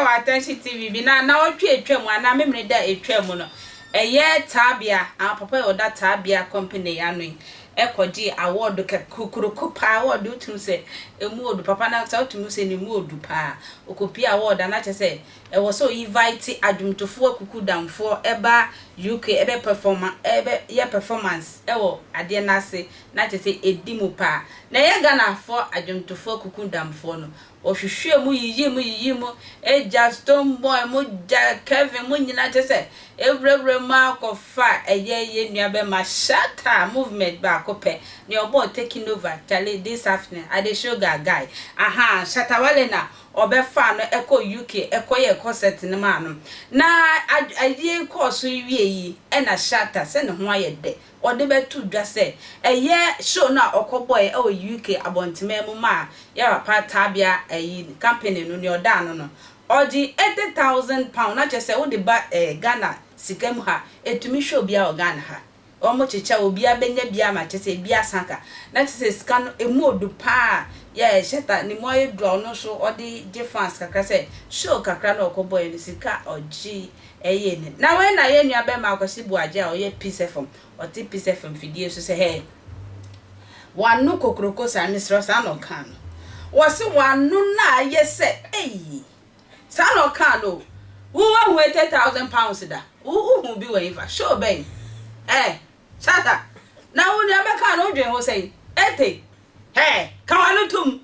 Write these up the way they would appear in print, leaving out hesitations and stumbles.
our attention TV bi na otwe etwam ana memre da etwam no eye tabia papa o da tabia company anu ekoji award kukuruku pa award utum se emu odu papa na sa utum se ni mu odu pa okopi award na che se e wo so invite adwumtofo akukudamfo eba UK ebe performance ewo ade na se na che se edimu pa na ye Ghana for adwumtofo akukudamfo no ohwehwe mu yiyi mu just boy mu Kevin mu nyina che se evrebre ma kofa eye nuabe ma Shatta movement ba kope ni obo taking over Charlie this afternoon I dey show guy Shatta Wale na obefa no eko UK ekoye concert ne ma no na idea course wie yi e na Shatta se ne ho ayede ode betu dwa se eye show na okoboy e o UK abontime mu ma ya papa tabia company no ni oda no oji £80,000 na je se wo de ba Ghana sikam ha etumi show bia o Ghana ha omo chicha obi abenya bia ma che se bia sanka na che se scan emu odu pa ya Shatta ni mo edu no so odi difference kakra se show kakra na okoboy ni sika oji eye ni na we na ye nua be ma akwasi Aboagye a oye Exp0sed oti Exp0sed fidie so se he wanu kokroko sa misro sa no kan wose wanu na ye se sa no kan no wo wa £80,000 da wo bi we fa show ben Shatta na wo nya be kan no dwen ho sei 80 kan wanu tum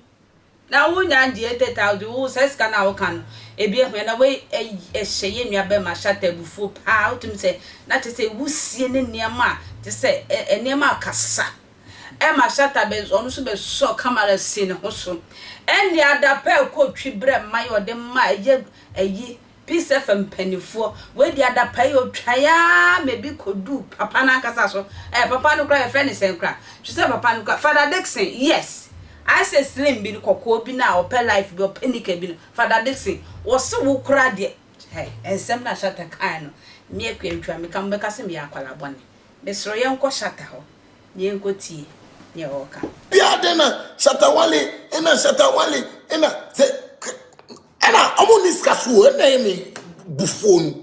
na wo nya ndi 80,000 wo se ska na wo kan ebi ehwe na we ehye nua be ma Shatta bufu pa utum se na te se wusie ne niam te se niam akasa ma Shatta be onu so be so camera si ne ho so eni adapa ko twibre mayo de ma eyi Exp0sed penifo we di adapa yo twaya mebi kodu papa na kasa so papa no kra friend senkra she say papa no kra Father Dickson yes I say slim bi kokko bi na open life bi openika bi Father Dickson wo se wo kra de ensem na Shatta kan no me akwantwa me kam be kase me akwala bone be soro ye nko Shatta ho ye nko tie ye oka bia de na Shatta Wale ena se ena omuniska so ena me bufonu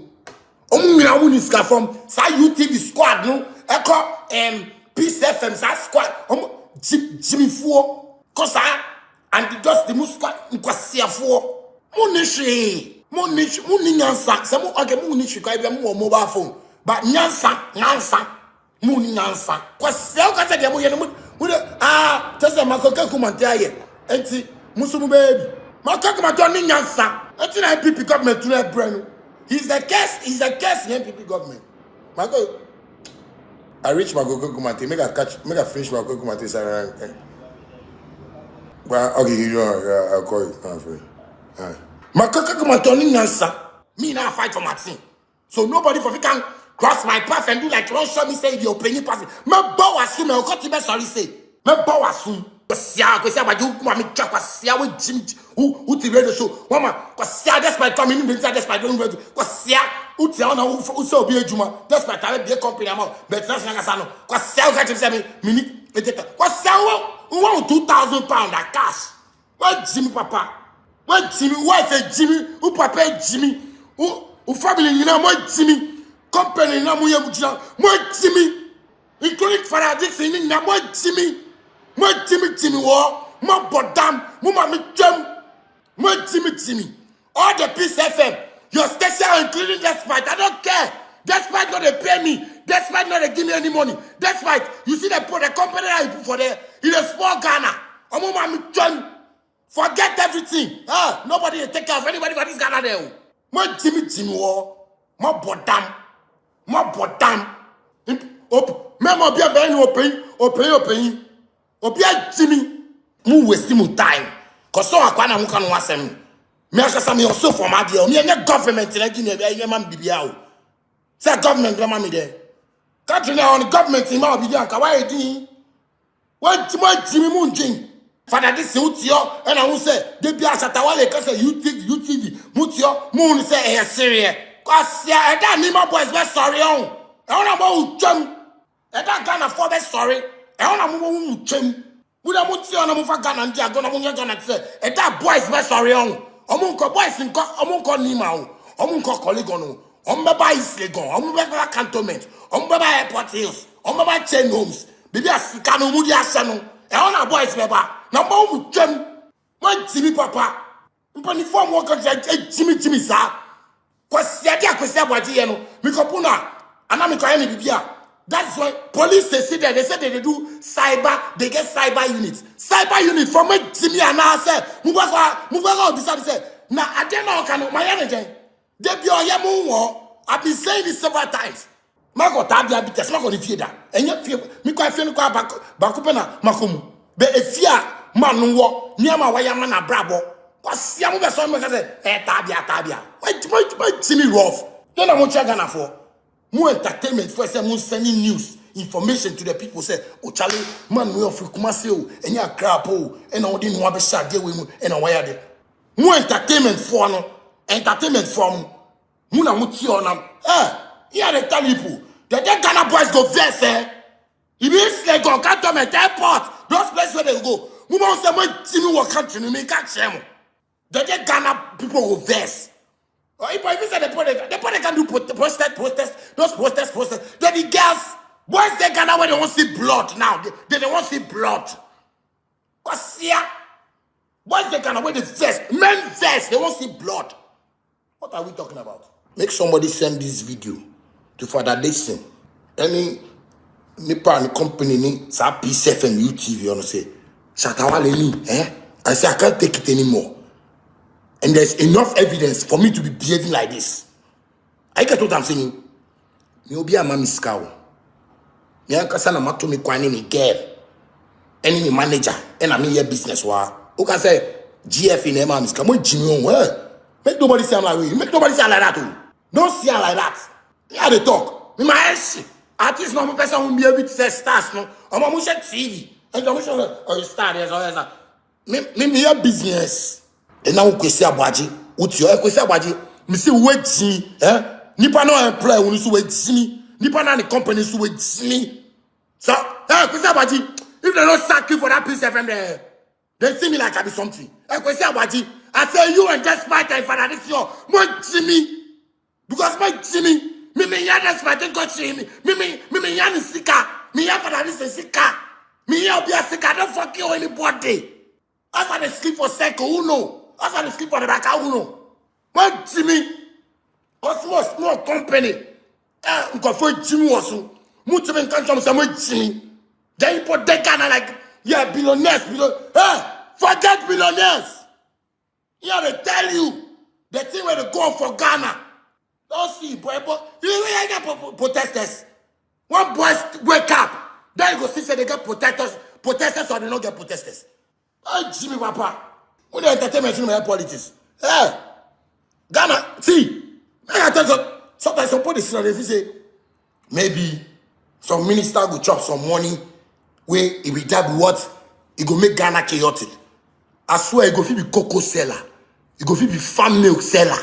omuna omuniska from sa UTV squad no eko Exp0sed sa squad Egyimifoɔ kosa and just the musquad nkwasiafo muni nyansa se mo age muni hwika bia mo mobile phone but nyansa muni nyansa kwasia o kasa de mo ye no tese makoka kumante aye enti musumu baby makoka kumanto ni nyansa enti na PP government to na brand he's the case in PP government mako I reach makoka kumante make a finish makoka kumante say well, okay, I'll call you. Makoka kumatoni nyansa. Me now fight for my team. So nobody for can cross my path and do like don't show me say the opinion pass. Me bow assume me got to sorry say. Me bow assume. Kwasi Aboagye kuma me twa Kwasi we Jim who ti radio show. Mama Kwasi despite coming in despite don't radio. Kwasi uti ona who so be adwuma despite have be company am but that's na kasa no. Kwasi got to say me minute Kwasi £1,000 cash. What Jimmy papa? What Jimmy wife Jimmy? Who papa Jimmy? Who family you know what Jimmy? Company na mo yebujina. What Jimmy? Including Fadda Dickson na what Jimmy? What Jimmy wo? Mo bodam, mo mami jam. What Jimmy? All the Exp0sed, your station including despite I don't care. Despite not they pay me, despite not they give me any money, despite you see they put the company I put for there in a small Ghana. Forget everything. Nobody take care of anybody but this Ghana there. My Jimmy war, my bodam. Memo be a very open. Obia Jimmy, mu waste mu time. Cause so akwana mu kan wasem. Me akasa me also for my deal. Me any government na give me be man bibia. Say government grandma me there. Country now on government in my obedience. Why do? What Jimmy Munjin? Father this utio and I will say they be Shatta Wale cause UTV mutio moon say serious. Cause yeah that me my boys be sorry on. I want about jam. That Ghana for be sorry. I want to jam. We don't mutio na mufa Ghana ndia gonna munya Ghana say that boys be sorry on. Omunko boys inko omunko nima o. Omunko colleague no. Ombeba is legon. Ombeba cantonment. Ombeba airport hills. Ombeba chain homes. Bibi asika no mudi asano. E ona boys beba. Na ba mu twem. Mo Jimmy papa. Mpani form work Jimmy sa. Kwasi Kwasi Aboagye ye no. Mikopuna. Ana mikoye ni bibia. That's why police they said they do cyber, they get cyber units. Cyber unit from me Jimmy and I say, Mubaka decide say, now I don't know can my energy. They be on yamu. I've been saying this several times. Mako tabia bites, mako ni fieda. And yet me quite feel quite bakupena makumu. Be a fear man wo near my wayama na brabo. What's yamu be so much say, tabia. Why Jimmy rough? Then I won't check on for. More entertainment for say more sending news information to the people say oh Charlie man we of Kumasi o enya crap o and all didn't want be shot there we and why there more entertainment for no entertainment from muna muti on here they tell people that Ghana boys go verse it means like on cantonment airport those places where they go we want say my team work country me catch them that Ghana people go verse. If I visit the party can do protest, those protest. Then the girls, boys they Ghana where they won't see blood now. They don't want to see blood. What's here? Boys they Ghana where the vest, men vest, they won't see blood. What are we talking about? Make somebody send this video to Fadda Dickson. Any Nippon company ni sa P7 UTV, you know say, Shatta Wale ni, I say I can't take it anymore. And there's enough evidence for me to be behaving like this. I get what I'm saying. You be a mommy's cow. You can't say I'm to me quite any girl, any manager, and I'm in your business. Who can say GF in a mommy's cow? Make nobody say I'm like you. Make nobody say I'm like that too. Don't say I'm like that. Yeah, they talk. Me my ass. Artist no person who be able to say stars no. I'm a much TV. And I'm oh you star yes or yes. Me your business. And now Kwasi Aboagye, Kwasi Aboagye, me say wait Jimmy, nipa no employ when you wait Jimmy, nipa na the company so wait Jimmy. So, Kwasi Aboagye, if they don't sack you for that piece of them there, they see me like I be something. Kwasi Aboagye, I say you and just fight and Fadda Dickson, my Jimmy, because my Jimmy, me ya just fight and got Jimmy, me ya ni sika, me ya Fadda Dickson sika, me ya be a sika, don't fuck you anybody. As I sleep for second, who know? As I sleep for the back, who know? What Jimmy? What's small company? Because for Jimmy was so much of country, some Jimmy. Then you put that Ghana like, yeah, billionaires, forget billionaires. Yeah, they tell you the thing where they go for Ghana. Don't see, boy, but you get protesters. One boy wake up, then you go see say they get protesters or they don't get protesters. Oh, Jimmy Papa. When the entertainment in my politics. Ghana, see, I tell you, sometimes some politicians they say, maybe some minister will chop some money where it will be what? It will make Ghana chaotic. I swear it will be cocoa seller. It will be farm milk seller.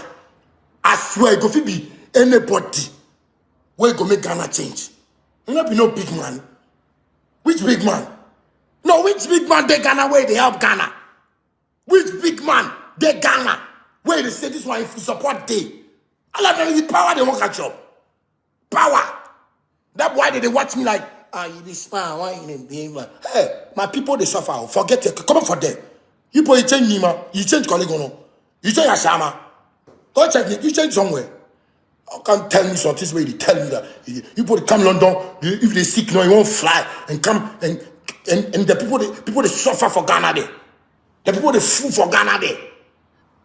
I swear it will be anybody where it will make Ghana change. You not be no big man. Which big man? No, which big man they Ghana where they help Ghana? Which big man they Ghana where they say this one if you support they? I love them the power they won't catch up. Power. That's why they watch me like you be smart, why you behave like hey, my people they suffer. Forget it. Come on for them. You put you change Nima, you change colleague no. You change Ashama. Don't check me, you change somewhere. I can't tell me something this way they tell me that you put come London, if they sick no, you won't fly and come and the people they suffer for Ghana there. The people they fool for Ghana there.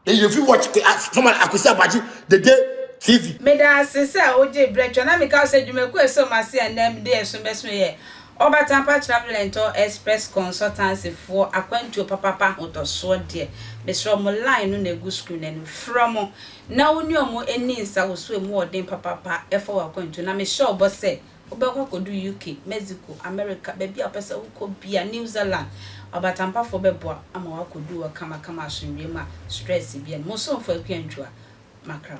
Then if you watch someone Kwasi Aboagye the day TV. Me da say oje bretwa na me ka say dwumaku so ma say and dey so beso ye. Oba Tampa travel and express consultancy for akwantu papa otoso de. Me so mo line no na egu screen and from na woni omo eni nsa wo so emu odin papa e for akwantu na me sure bo say obekwa kodu UK, Mexico, America, baby apesa uko bia New Zealand. Oba Tampa for beboa ama wakodu wa kama asumwe ma stress bia mo so for akwantu makra.